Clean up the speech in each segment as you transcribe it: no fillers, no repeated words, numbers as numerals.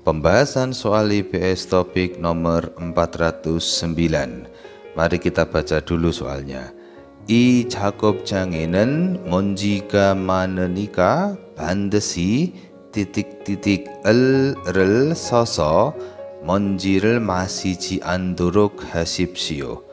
Pembahasan soal IPS topik nomor 409. Mari kita baca dulu soalnya. 이 작업장에는 먼지가 많으니까 반드시 L를 써서 먼지를 마시지 않도록 하십시오.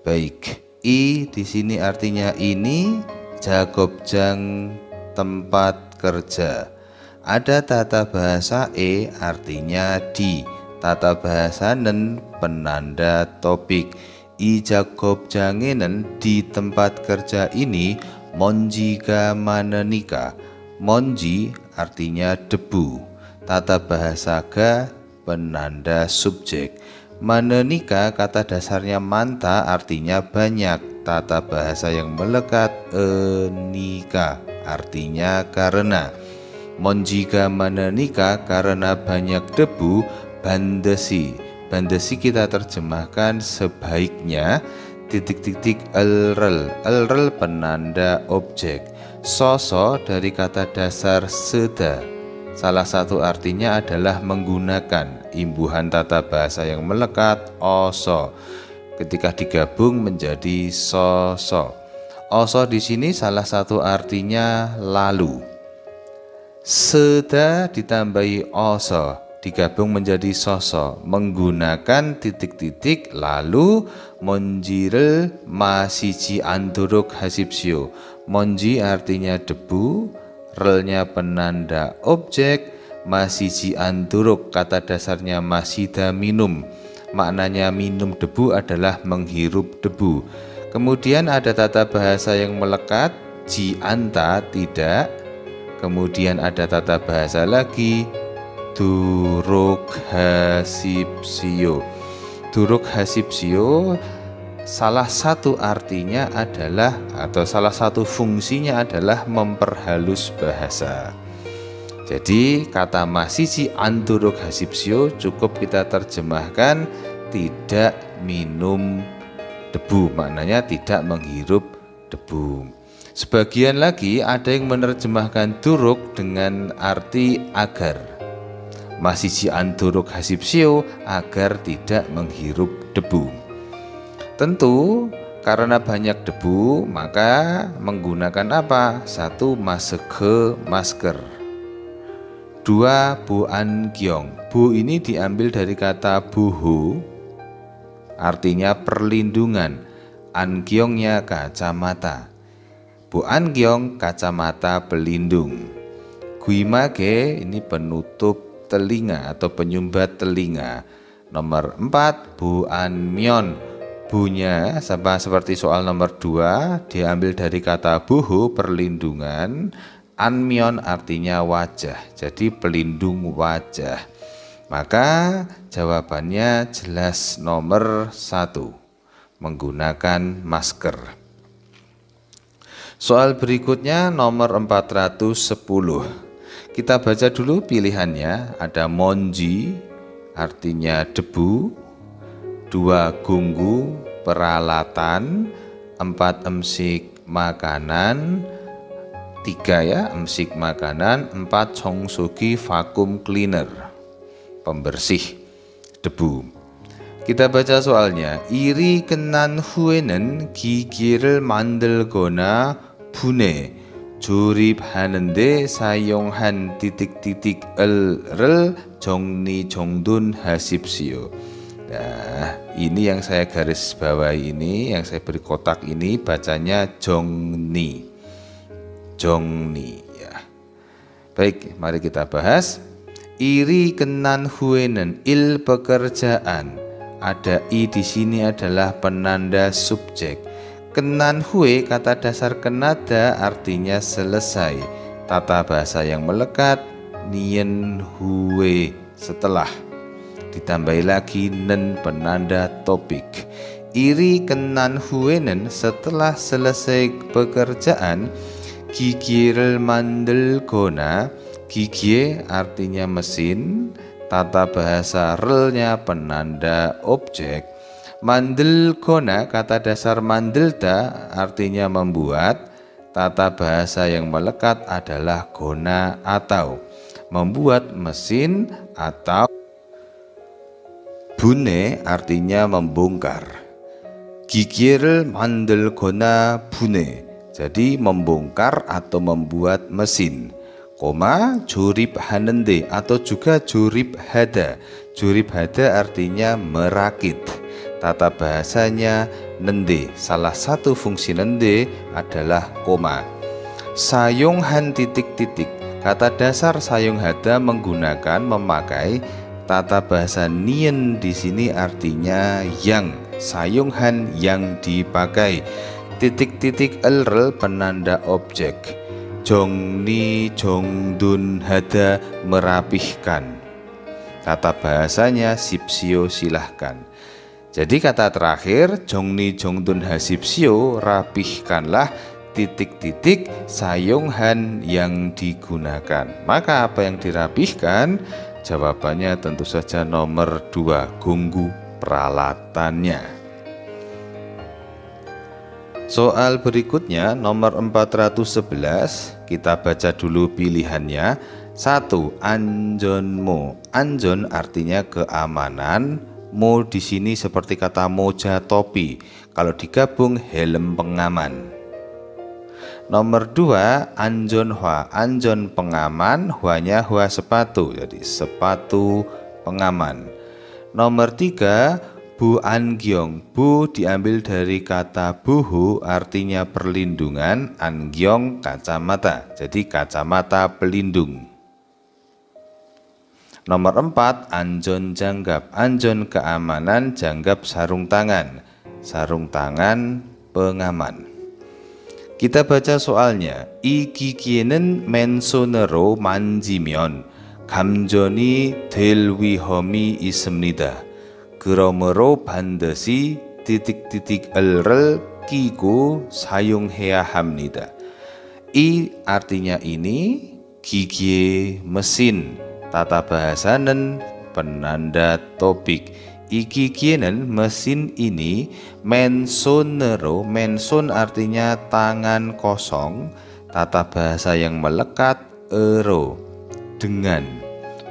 Baik, I di sini artinya ini, 작업장 tempat kerja. Ada tata bahasa artinya di, tata bahasa 는 penanda topik. 이 작업장에는 di tempat kerja ini 먼지가 많으니까. 먼지 artinya debu. Tata bahasa ga penanda subjek. 많으니까 kata dasarnya manta artinya banyak. Tata bahasa yang melekat nika artinya karena. 먼지가 많으니까 karena banyak debu. 반드시 kita terjemahkan sebaiknya Lrel penanda objek. Soso dari kata dasar seda. Salah satu artinya adalah menggunakan. Imbuhan tata bahasa yang melekat oso. Ketika digabung menjadi soso. Oso di sini salah satu artinya lalu. Seda ditambahi oso, digabung menjadi soso, menggunakan titik-titik lalu 먼지를 마시지 않도록 하십시오. 먼지 artinya debu, relnya penanda objek, 마시지 않도록 kata dasarnya masida minum. Maknanya minum debu adalah menghirup debu. Kemudian ada tata bahasa yang melekat, ji anta tidak. Kemudian ada tata bahasa lagi, duruk hasipsio. Duruk hasipsio salah satu artinya adalah atau salah satu fungsinya adalah memperhalus bahasa. Jadi kata masisi anduruk hasipsio cukup kita terjemahkan tidak minum debu, maknanya tidak menghirup debu. Sebagian lagi ada yang menerjemahkan duruk dengan arti agar. Masisi anduruk hasipsio agar tidak menghirup debu. Tentu karena banyak debu maka menggunakan apa? 1. Masker. 2. Bu angyong. Bu ini diambil dari kata buhu, artinya perlindungan. Angyongnya kacamata. Bu angyong kacamata pelindung. Guimage ini penutup telinga atau penyumbat telinga. Nomor 4 bu anmyon. Bunya sama seperti soal nomor 2 diambil dari kata buhu perlindungan. Anmyon artinya wajah, jadi pelindung wajah. Maka jawabannya jelas nomor 1, menggunakan masker. Soal berikutnya nomor 410. Kita baca dulu pilihannya. Ada monji artinya debu, 2 gunggu peralatan, 4 emsik makanan, 3 emsik makanan, 4 청소기 vacuum cleaner pembersih debu. Kita baca soalnya. 이리 끝난 후에는 기기를 만들거나 분해 조립하는데 사용한 L를 정리정돈하십시오. Nah, ini yang saya garis bawahi ini, yang saya beri kotak ini bacanya jongni ya. Baik, mari kita bahas. Iri kenan huenen pekerjaan. Ada i di sini adalah penanda subjek. Kenan hue kata dasar kenada artinya selesai. Tata bahasa yang melekat nien hue setelah. Ditambahi lagi nen penanda topik. Iri kenan huenen setelah selesai pekerjaan. Gigir mandelgona. Gigi artinya mesin. Tata bahasa relnya penanda objek. Mandelgona kata dasar mandelda artinya membuat. Tata bahasa yang melekat adalah gona atau. membuat mesin, atau bune artinya membongkar. 기계를 만들거나 bune, jadi membongkar atau membuat mesin. Koma 조립하는데 atau juga 조립하다. 조립하다 artinya merakit. Tata bahasanya nende. Salah satu fungsi nende adalah koma. 사용한 titik-titik. Kata dasar 사용하다 menggunakan, memakai. Tata bahasa nien di sini artinya yang. 사용한 yang dipakai. Titik-titik elrel penanda objek. 정리 정돈 hada merapihkan. Tata bahasanya sipsio silahkan. Jadi kata terakhir 정리 정돈 하십시오, rapihkanlah titik-titik sayunghan yang digunakan. Maka apa yang dirapihkan? Jawabannya tentu saja nomor 2, gonggu peralatannya. Soal berikutnya nomor 411, kita baca dulu pilihannya. 1. 안전모. 안전 artinya keamanan. Mo di sini seperti kata moja topi. Kalau digabung helm pengaman. Nomor 2, 안전화. 안전 pengaman, hwanya hwa sepatu. Jadi sepatu pengaman. Nomor 3, Bu Angyong. Bu diambil dari kata buhu, artinya perlindungan. Angyong kacamata, jadi kacamata pelindung. Nomor 4, Anjon janggap. Anjon keamanan, janggap sarung tangan. Sarung tangan pengaman. Kita baca soalnya. 이 기기에는 맨손으로 만지면 감전이 될 위험이 있습니다. 그러므로 반드시 titik-titik-를 끼고 사용해야 합니다. I artinya ini, gigi mesin. Tata bahasanen penanda topik. 이 기기는 mesin ini, 맨손으로. 맨손 artinya tangan kosong. Tata bahasa yang melekat, ero dengan.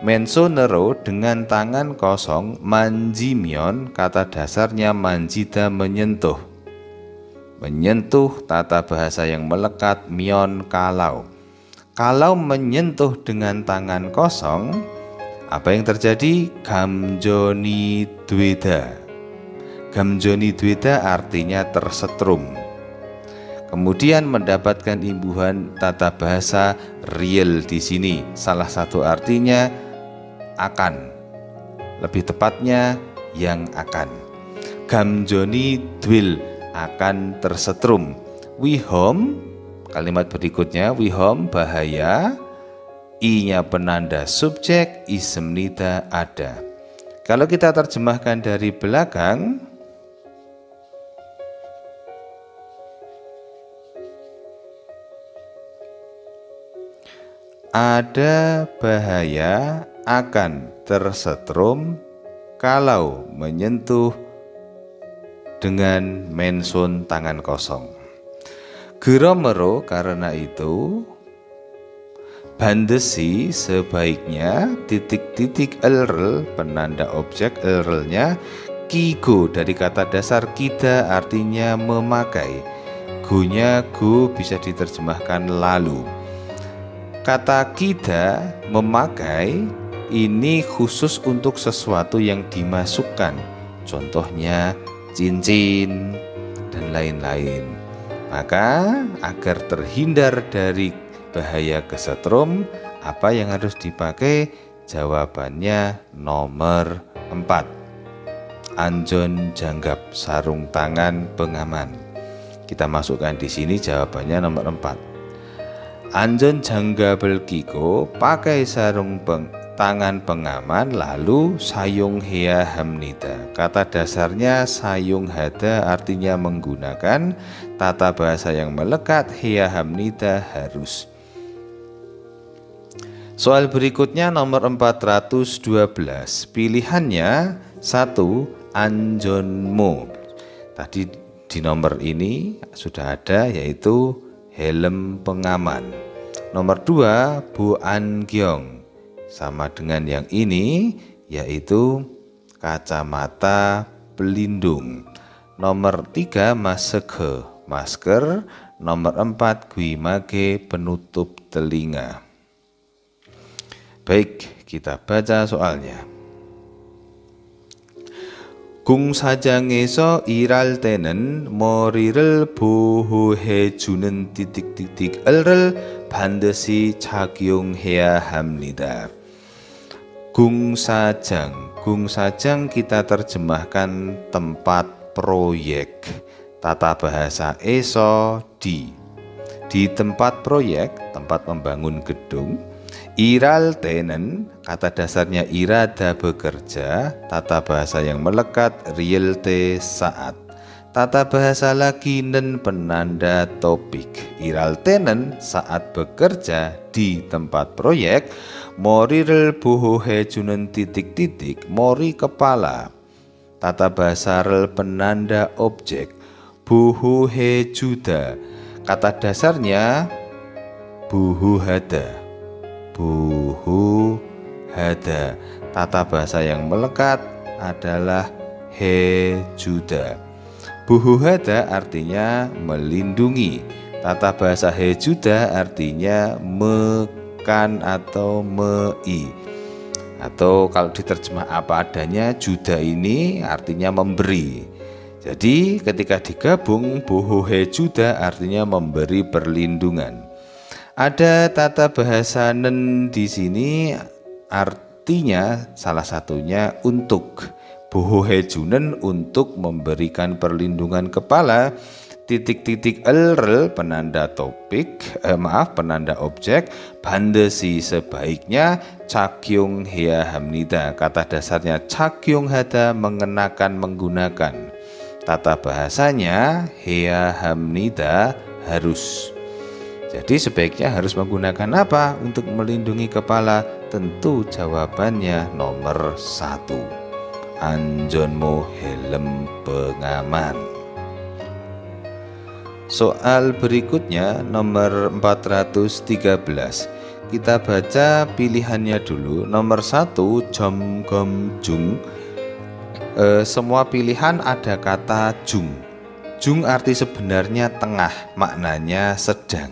맨손으로 dengan tangan kosong. 만지면 kata dasarnya manjida menyentuh. Menyentuh tata bahasa yang melekat, 면 kalau. Kalau menyentuh dengan tangan kosong, apa yang terjadi? 감전이 되다. 감전이 되다 artinya tersetrum. Kemudian mendapatkan imbuhan tata bahasa real di sini. Salah satu artinya akan, lebih tepatnya yang akan. 감전이 될 akan tersetrum. 위험, kalimat berikutnya 위험 bahaya. I-nya penanda subjek, 있습니다 ada. Kalau kita terjemahkan dari belakang, ada bahaya akan tersetrum kalau menyentuh dengan 맨손 tangan kosong. 그러므로 karena itu, 반드시 sebaiknya, titik-titik elrel penanda objek, elrelnya 끼고 dari kata dasar kita artinya memakai. Gunya gu bisa diterjemahkan lalu. Kata kita memakai ini khusus untuk sesuatu yang dimasukkan. Contohnya cincin dan lain-lain. Maka agar terhindar dari bahaya kesetrum, apa yang harus dipakai? Jawabannya nomor 4. Anjon janggap, sarung tangan pengaman. Kita masukkan di sini jawabannya nomor 4. 안전 장갑을 끼고 pakai sarung tangan pengaman, lalu 사용해야 합니다. Kata dasarnya 사용하다 artinya menggunakan. Tata bahasa yang melekat, 해야 합니다 harus. Soal berikutnya nomor 412. Pilihannya 1. 안전모. Tadi di nomor ini sudah ada, yaitu helm pengaman. Nomor 2, Bu Angyong. sama dengan yang ini, yaitu kacamata pelindung. Nomor 3 masker, masker. Nomor 4 guimage, penutup telinga. Baik, kita baca soalnya. 공사장에서 일할 때는 머리를 보호해주는 띠띠띠띠를 반드시 착용해야 합니다. 공사장, 공사장 kita terjemahkan tempat proyek. Tata bahasa ESO di tempat proyek, tempat membangun gedung. Iral tenen, kata dasarnya irada bekerja. Tata bahasa yang melekat realte saat. Tata bahasa lakinan penanda topik. Iral tenen saat bekerja di tempat proyek. Morirel buhohe junen titik-titik, mori kepala. Tata bahasa rel penanda objek. Buhu hejuda, kata dasarnya buhu hada. Buhu hada, tata bahasa yang melekat adalah hejuda. Buhu hada artinya melindungi. Tata bahasa hejuda artinya mekan atau mei. Atau kalau diterjemah apa adanya, juda ini artinya memberi. Jadi ketika digabung buhohe juda artinya memberi perlindungan. Ada tata bahasa nen di sini artinya salah satunya untuk. Buhohe junen untuk memberikan perlindungan kepala. Titik-titik elrel penanda topik, penanda objek. Bandesi sebaiknya cakyung hea hamnida. Kata dasarnya cakyung hada mengenakan menggunakan. Tata bahasanya hea hamnida harus. Jadi sebaiknya harus menggunakan apa untuk melindungi kepala? Tentu jawabannya nomor 1. Anjonmo helm pengaman. Soal berikutnya nomor 413. Kita baca pilihannya dulu. Nomor 1 jomgomjung. Semua pilihan ada kata jung. Jung arti sebenarnya tengah, maknanya sedang.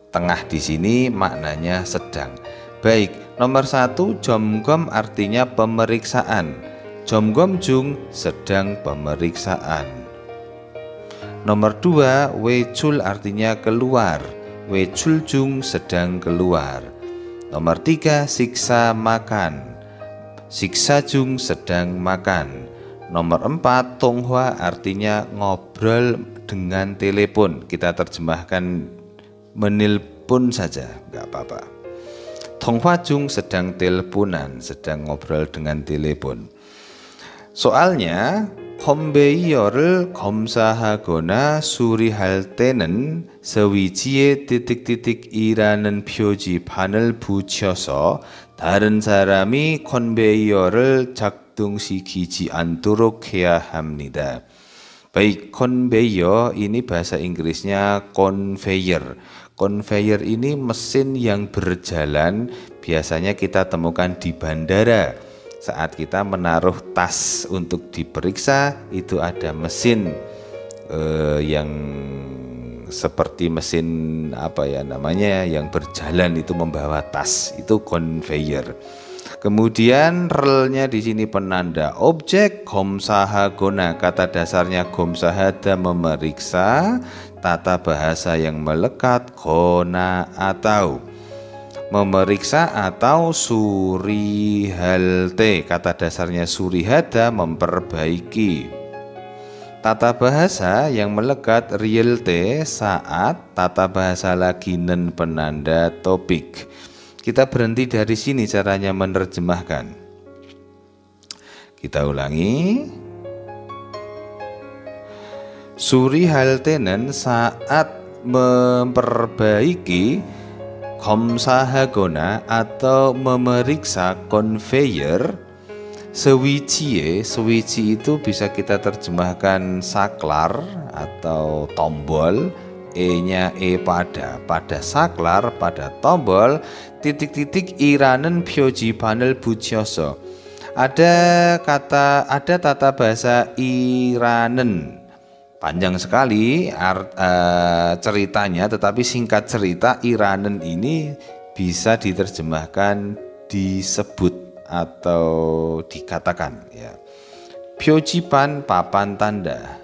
Tengah di sini maknanya sedang. Baik, nomor 1 jomgom artinya pemeriksaan. Jomgom jung sedang pemeriksaan. Nomor 2 wecul artinya keluar. Wecul jung sedang keluar. Nomor 3 siksa makan. Siksa jung sedang makan. Nomor 4 tonghua artinya ngobrol dengan telepon. Kita terjemahkan menelpon saja, nggak apa-apa. Tonghua jung sedang teleponan, sedang ngobrol dengan telepon. Soalnya 컨베이어를 검사하거나 수리할 때는 서위지에 띠틱띠틱이라는 표지판을 붙여서 다른 사람이 컨베이어를 작동시키지 않도록 해야 합니다. Baik, conveyor ini bahasa Inggrisnya conveyor. Conveyor ini mesin yang berjalan, biasanya kita temukan di bandara. Saat kita menaruh tas untuk diperiksa, itu ada mesin yang seperti mesin yang berjalan itu membawa tas, itu conveyor. Kemudian relnya di sini penanda objek, 검사하거나, kata dasarnya 검사하다 memeriksa, tata bahasa yang melekat kona atau memeriksa, atau surihalte, kata dasarnya surihada memperbaiki. Tata bahasa yang melekat realte saat, tata bahasa laginan penanda topik. Kita berhenti dari sini caranya menerjemahkan. Kita ulangi. Surihaltenen saat memperbaiki, 검사하거나 atau memeriksa conveyor. Sewicie, sewici itu bisa kita terjemahkan saklar atau tombol. E-nya pada saklar, pada tombol, titik-titik iranen 표지판을 붙여서. Ada tata bahasa iranen. Panjang sekali ceritanya, tetapi singkat cerita iranen ini bisa diterjemahkan disebut atau dikatakan ya. 표지판 papan tanda.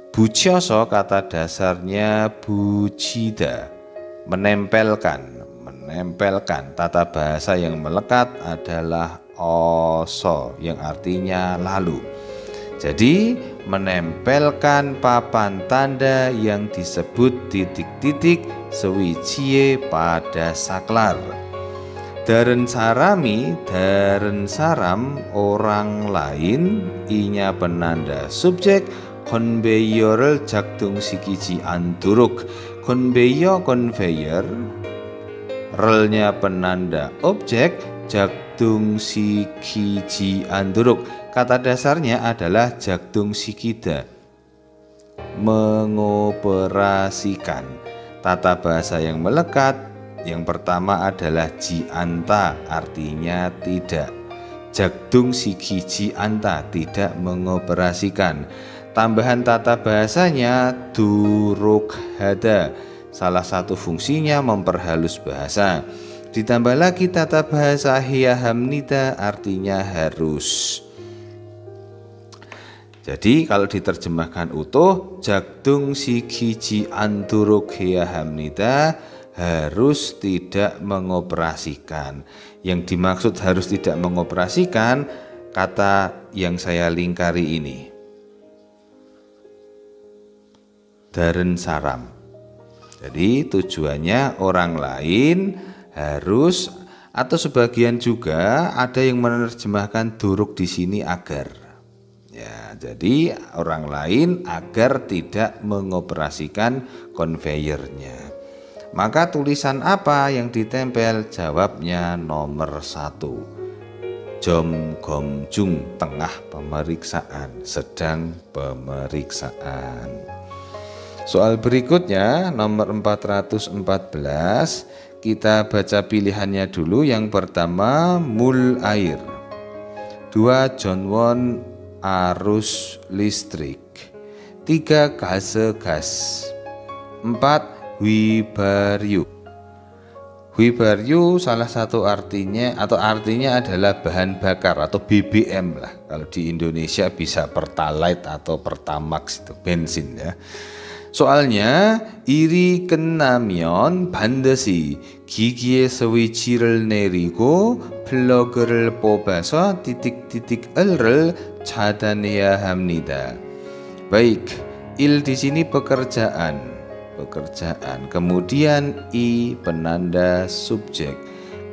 붙여서 kata dasarnya 붙이다, menempelkan. Tata bahasa yang melekat adalah oso yang artinya lalu. Jadi menempelkan papan tanda yang disebut titik-titik sewicie pada saklar. Daren saram orang lain, inya penanda subjek, konveyor을 작동시키지 않도록. konveyor, relnya penanda objek, 작동시키지 않도록. Kata dasarnya adalah 작동시키다, mengoperasikan. Tata bahasa yang melekat yang pertama adalah jianta, artinya tidak. 작동시키지 않다, tidak mengoperasikan. Tambahan tata bahasanya duruk hada, salah satu fungsinya memperhalus bahasa. Ditambah lagi tata bahasa hiya hamnida, artinya harus. Jadi kalau diterjemahkan utuh, 작동시키지 않도록 해야 합니다, harus tidak mengoperasikan. Yang dimaksud harus tidak mengoperasikan kata yang saya lingkari ini. Daren saram. Jadi tujuannya orang lain harus, atau sebagian juga ada yang menerjemahkan duruk di sini agar. Ya, jadi orang lain agar tidak mengoperasikan konveyornya. Maka tulisan apa yang ditempel? Jawabnya nomor 1. Jom gomjung, tengah pemeriksaan, sedang pemeriksaan. Soal berikutnya nomor 414, kita baca pilihannya dulu. Yang pertama mul air, 2 jonwon arus listrik, 3 gas, 4 wibaryu. Wibaryu salah satu artinya adalah bahan bakar atau BBM lah. Kalau di Indonesia bisa Pertalite atau Pertamax, itu bensin ya. Soalnya iri 끝나면 반드시 기기의 스위치를 내리고 플러그를 뽑아서 titik-titik-을 차단해야 합니다. Baik, il di sini pekerjaan. Kemudian i penanda subjek.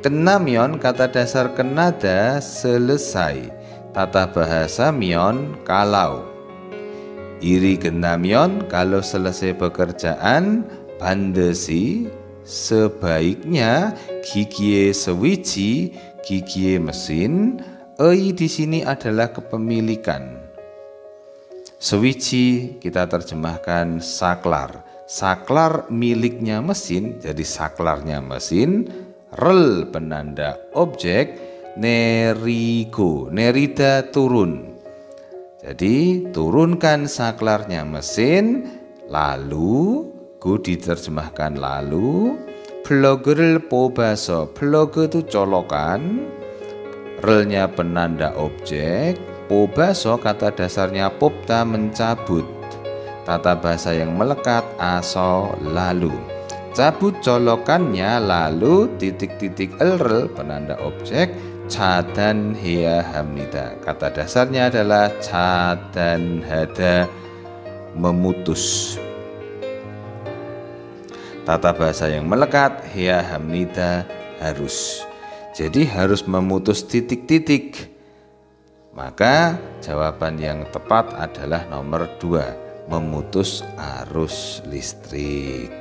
끝나면 kata dasar kenada selesai. Tata bahasa mion kalau. Iri 끝나면 kalau selesai pekerjaan, 반드시 sebaiknya, 기기의 스위치, 기기의 mesin, di sini adalah kepemilikan. Swici kita terjemahkan saklar. Saklar miliknya mesin, jadi saklarnya mesin. Rel penanda objek, nerigo, nerida turun. Jadi turunkan saklarnya mesin, lalu go diterjemahkan lalu, 플러그를 뽑아서, plug itu colokan, relnya penanda objek, 뽑아서 kata dasarnya 뽑다 mencabut. Tata bahasa yang melekat aso lalu. Cabut colokannya lalu titik-titik rel penanda objek, 차단해야 합니다. Kata dasarnya adalah 차단하다, memutus. Tata bahasa yang melekat 해야 합니다, harus. Jadi harus memutus titik-titik. Maka jawaban yang tepat adalah nomor 2, memutus arus listrik.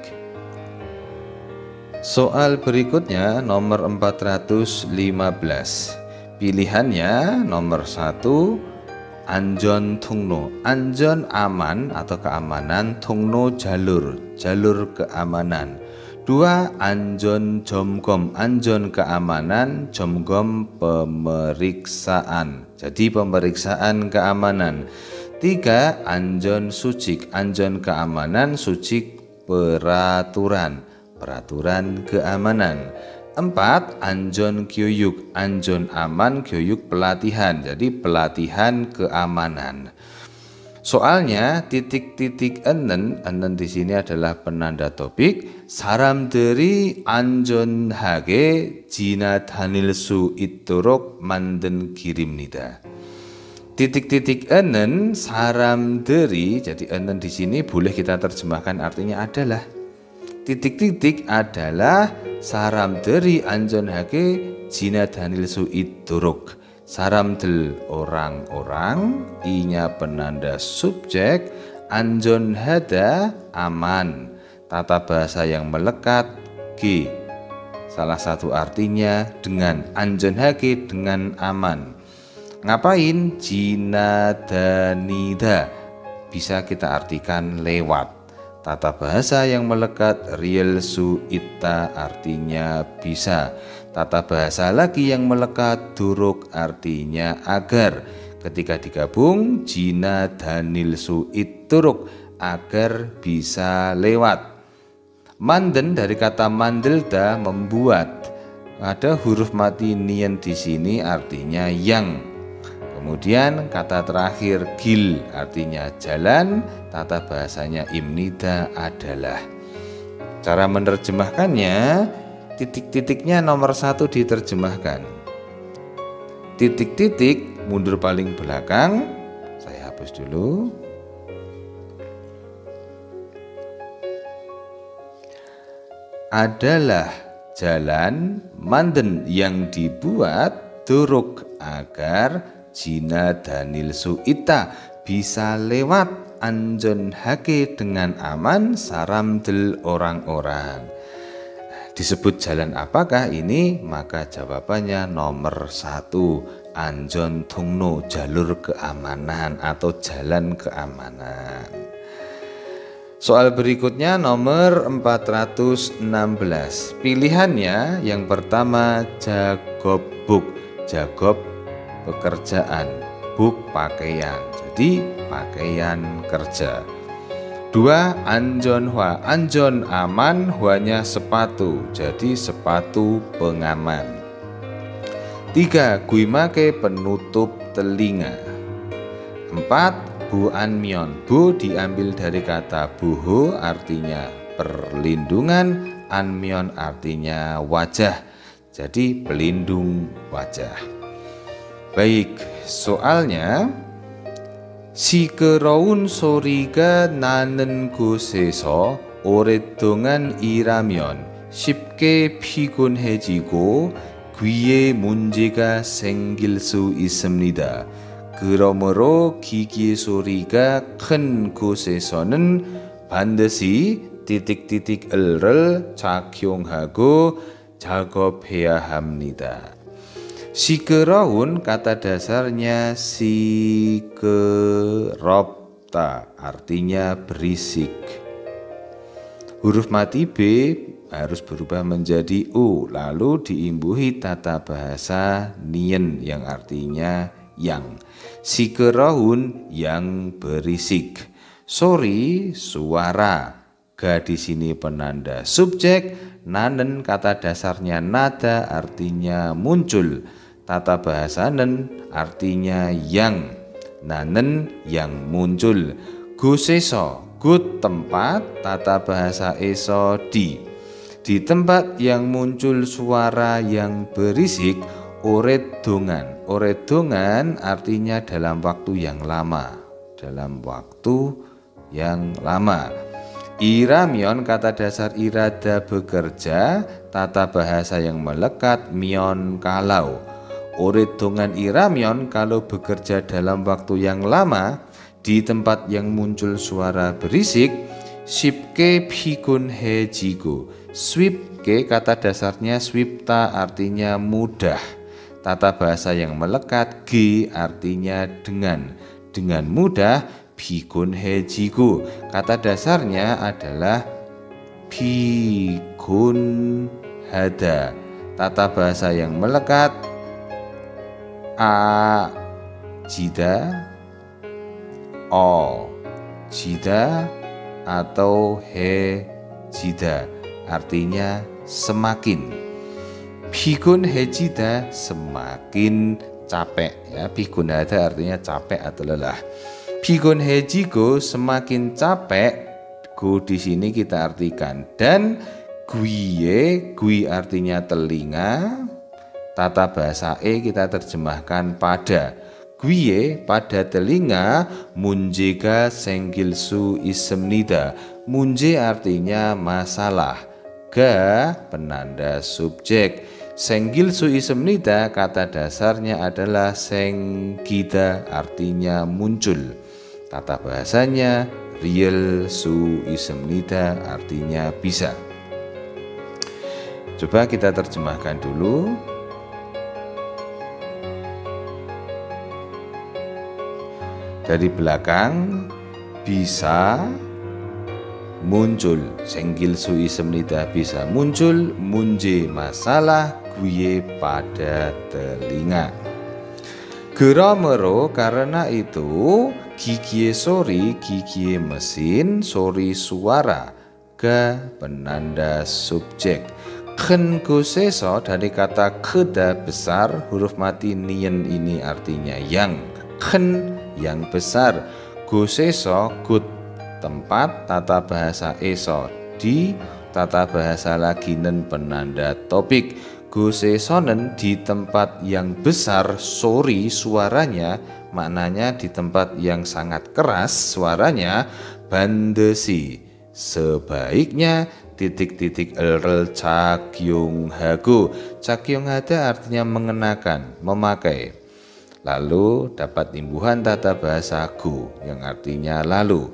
Soal berikutnya nomor 415. Pilihannya nomor 1 anjon tungno. Anjon aman atau keamanan, tungno jalur keamanan. 2. Anjon jomgom. Anjon keamanan, jomgom pemeriksaan. Jadi pemeriksaan keamanan. 3. Anjon sucik. Anjon keamanan, sucik peraturan keamanan. 4. Anjon kyoyuk. Anjon aman, kyoyuk pelatihan. Jadi pelatihan keamanan. Soalnya titik-titik enen di sini adalah penanda topik. 사람들이 안전하게 지나다닐 수 있도록 만든 길입니다. Titik-titik enen saramderi. Jadi enen di sini boleh kita terjemahkan artinya adalah. Titik-titik adalah saramderi anjonhage 지나다닐 수 있도록. 사람들 orang-orang, i-nya penanda subjek, 안전하다 aman, tata bahasa yang melekat, g salah satu artinya dengan, 안전하게 dengan aman. Ngapain? 지나다니다 bisa kita artikan lewat. Tata bahasa yang melekat, riel su ita artinya bisa. Tata bahasa lagi yang melekat, duruk artinya agar. Ketika digabung, jina danil su ituruk agar bisa lewat. Manden dari kata mandelda membuat. Ada huruf mati nien di sini artinya yang. Kemudian kata terakhir gil artinya jalan, tata bahasanya imnida adalah. Cara menerjemahkannya, titik-titiknya nomor 1 diterjemahkan. Titik-titik mundur paling belakang, saya hapus dulu. Adalah jalan manden yang dibuat duruk agar Jina danil suita bisa lewat anjonhage dengan aman saramdel orang-orang. Disebut jalan apakah ini? Maka jawabannya nomor 1, anjon tungno, jalur keamanan atau jalan keamanan. Soal berikutnya nomor 416. Pilihannya yang pertama jagobbuk, jagob pekerjaan, buk pakaian, jadi pakaian kerja. 2. Anjon hwa, anjon aman, hwanya sepatu, jadi sepatu pengaman. 3. Guimake penutup telinga. 4. Bu anmyon, bu diambil dari kata buho artinya perlindungan, anmyon artinya wajah, jadi pelindung wajah. Baik, soalnya 시끄러운 소리가 나는 곳에서 오랫동안 일하면 쉽게 피곤해지고 귀에 문제가 생길 수 있습니다. 그러므로 기기 소리가 큰 곳에서는 반드시 titik-titik-를 착용하고 작업해야 합니다. 시끄러운 kata dasarnya sikerobta artinya berisik. Huruf mati B harus berubah menjadi U lalu diimbuhi tata bahasa nien yang artinya yang. Sikerahun yang berisik. Sorry suara. Ga di sini penanda subjek. Nanen kata dasarnya nada artinya muncul. Tata bahasa nen artinya yang. Nanen yang muncul. Guseso good tempat, tata bahasa eso di. Di tempat yang muncul suara yang berisik, oredongan. Oredongan artinya dalam waktu yang lama. Dalam waktu yang lama. Iramion kata dasar irada bekerja, tata bahasa yang melekat mion kalau. Oredongan iramion kalau bekerja dalam waktu yang lama di tempat yang muncul suara berisik. Shipke pikun hejigo. Swipke kata dasarnya swipta artinya mudah. Tata bahasa yang melekat g artinya dengan. dengan mudah bigun hejiku. Kata dasarnya adalah bigun hada. Tata bahasa yang melekat a jida, o jida, atau he jida, artinya semakin. Bigun hejida semakin capek ya. Bigun hada artinya capek atau lelah. Bigun hejigo semakin capek. Go di sini kita artikan dan guiye, gui artinya telinga. Tata bahasa kita terjemahkan pada. Guiye pada telinga, munjega senggilsu ismnida. Munje artinya masalah. Ga penanda subjek. Senggilsu ismnida kata dasarnya adalah senggida artinya muncul. Tata bahasanya real su ismnida artinya bisa. Coba kita terjemahkan dulu. Dari belakang bisa muncul, senggil sui semnida bisa muncul, munje masalah, guye pada telinga. Geramero karena itu, gigie sori, gigie mesin, sori suara, ga penanda subjek. Ken goseso dari kata keda besar, huruf mati nien ini artinya yang. Ken yang besar, goseso good tempat, tata bahasa eso di, tata bahasa laginen penanda topik. Gosesonen di tempat yang besar, sorry suaranya, maknanya di tempat yang sangat keras suaranya. Bandesi sebaiknya titik-titik elrel cakyung hago. Cakyung hada artinya mengenakan, memakai. Lalu dapat imbuhan tata bahasa go yang artinya lalu.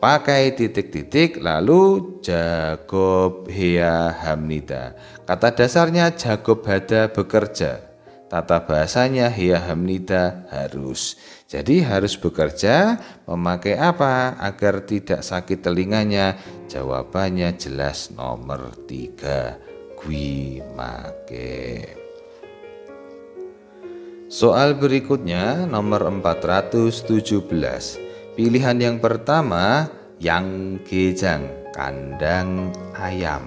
Pakai titik-titik lalu Jagob hea hamnida. Kata dasarnya Jagob hada bekerja. Tata bahasanya hea hamnida harus. Jadi harus bekerja, memakai apa agar tidak sakit telinganya? Jawabannya jelas nomor 3. Gui make. Soal berikutnya nomor 417. Pilihan yang pertama yang gejang, kandang ayam.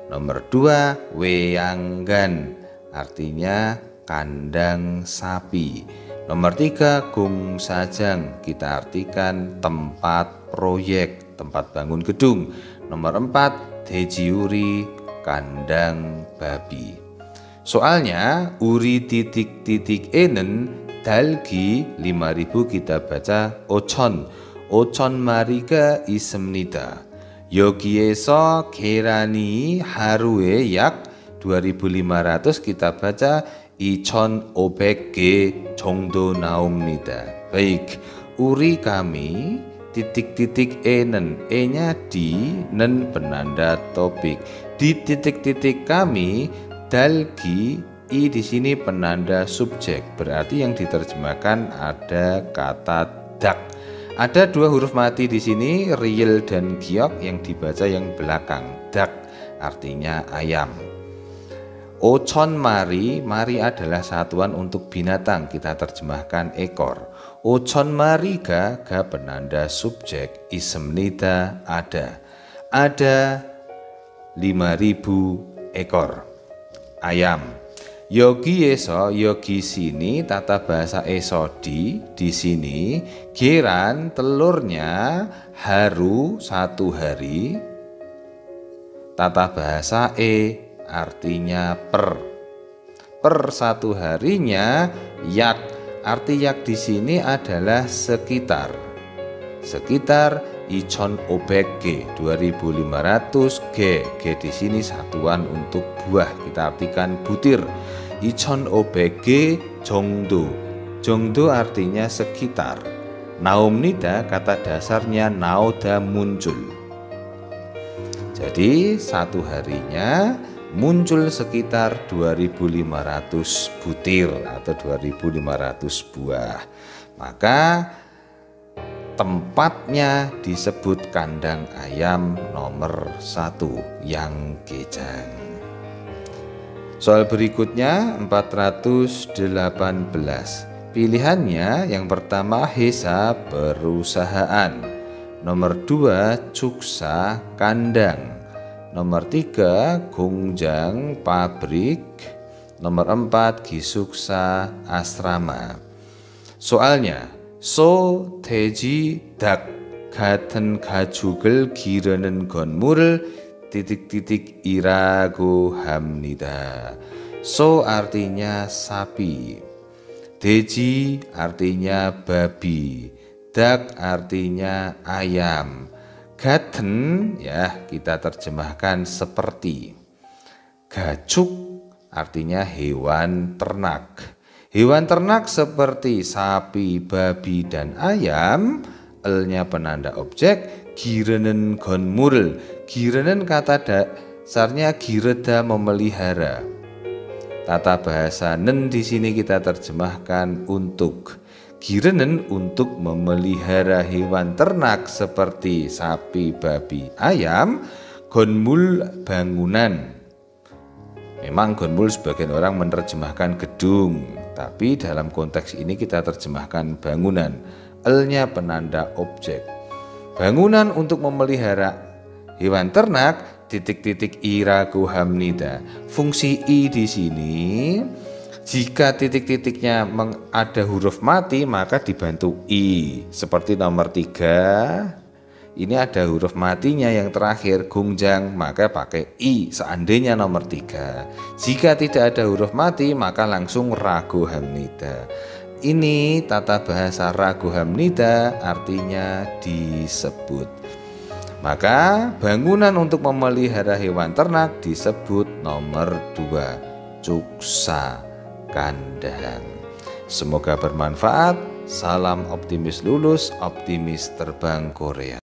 Nomor 2 weanggan, artinya kandang sapi. Nomor 3 gung sajang, kita artikan tempat proyek, tempat bangun gedung. Nomor 4 dejiuri, kandang babi. Soalnya uri titik-titik enen dalgi 5000 kita baca o천. 오천 마리가 있습니다. 여기에서 계란이 하루에 약 2500 kita baca 2500개 정도 나옵니다. Baik, uri kami titik-titik enen, e-nya di, nen penanda topik. Di titik-titik kami dalgi, i di sini penanda subjek, berarti yang diterjemahkan ada kata dak. Ada 2 huruf mati di sini, riel dan giok, yang dibaca yang belakang. Dak artinya ayam. Ocon mari, mari adalah satuan untuk binatang, kita terjemahkan ekor. Ocon mari ga penanda subjek, ismnida ada. Ada 5000 ekor ayam. Yogi eso, yogi sini, tata bahasa eso di sini. Geran telurnya, haru 1 hari. Tata bahasa artinya per 1 harinya. Yak, arti yak di sini adalah sekitar. Icon obek G 2500 G di sini satuan untuk buah, kita artikan butir. Icon obek G jongdo artinya sekitar. Naumnida kata dasarnya nauda muncul. Jadi 1 harinya muncul sekitar 2500 butir atau 2500 buah. Maka tempatnya disebut kandang ayam nomor 1 yang gejang. Soal berikutnya 418. Pilihannya yang pertama Hesa perusahaan, nomor 2 Cuksa kandang, nomor 3 Gungjang pabrik, nomor 4 Gisuksa asrama. Soalnya so teji dak gaten gajugel girenen gonmul irago hamnida. So artinya sapi, deji artinya babi, dak artinya ayam, gaten ya kita terjemahkan seperti, gacuk artinya hewan ternak. Hewan ternak seperti sapi, babi, dan ayam, elnya penanda objek, girenen gonmul. Girenen kata dasarnya gireda memelihara. Tata bahasa nen di sini kita terjemahkan untuk. Girenen untuk memelihara hewan ternak seperti sapi, babi, ayam. Gonmul bangunan. Memang gonmul sebagian orang menerjemahkan gedung, tapi dalam konteks ini kita terjemahkan bangunan. Elnya penanda objek. Bangunan untuk memelihara hewan ternak irago hamnida. Fungsi i di sini jika titik-titiknya ada huruf mati maka dibantu i. Seperti nomor 3. Ini ada huruf matinya yang terakhir gungjang, maka pakai i seandainya nomor 3. Jika tidak ada huruf mati maka langsung rago hamnida. Ini tata bahasa rago hamnida artinya disebut. Maka bangunan untuk memelihara hewan ternak disebut nomor 2 Cuksa kandang. Semoga bermanfaat. Salam optimis lulus, optimis terbang Korea.